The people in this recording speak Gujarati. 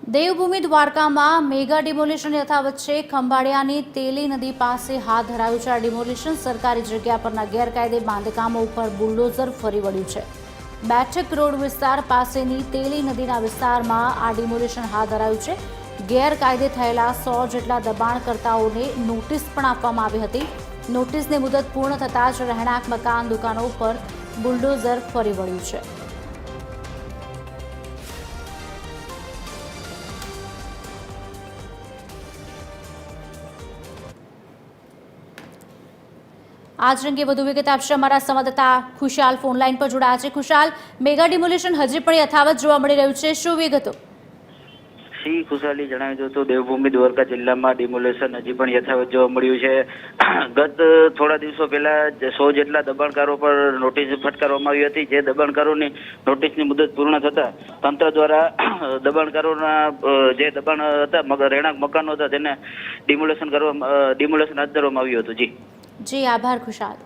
દેવભૂમિ દ્વારકામાં મેગા ડિમોલિશન યથાવત છે। ખંભાળિયાની તેલી નદી પાસે હાથ ધરાયું છે। આ ડિમોલિશન સરકારી જગ્યા પરના ગેરકાયદે બાંધકામો ઉપર બુલડોઝર ફરી વળ્યું છે। બેઠક રોડ વિસ્તાર પાસેની તેલી નદીના વિસ્તારમાં આ ડિમોલિશન હાથ ધરાયું છે। ગેરકાયદે થયેલા 100 જેટલા દબાણકર્તાઓને નોટિસ પણ આપવામાં આવી હતી। નોટિસની મુદત પૂર્ણ થતાં જ રહેણાંક મકાન દુકાનો ઉપર બુલડોઝર ફરી વળ્યું છે। आज अंगे વધુ વિગત આપશે અમારા સંવાદદાતા ખુશાલ ફોન લાઈન પર જોડાયા છે। ખુશાલ, મેગા ડિમોલિશન હજી પણ યથાવત જોવા મળી રહ્યું છે, શું વિગતો? શ્રી ખુશાલી જણાવી દો તો દેવભૂમિ દ્વારકા જિલ્લામાં ડિમોલેશન હજી પણ યથાવત જોવા મળ્યું છે। ગત થોડા દિવસો પહેલા 100 જેટલા દબાણકારો પર નોટિસ ફટકારવામાં આવી હતી। જે દબાણકારોની નોટિસની મુદત પૂર્ણ થતા તંત્ર દ્વારા દબાણકારોના જે દબાણ હતા, રહેણાંક મકાનો હતા, તેને ડિમોલેશન હાથ ધરવામાં આવ્યું હતું। જી આભાર ખુશાલ।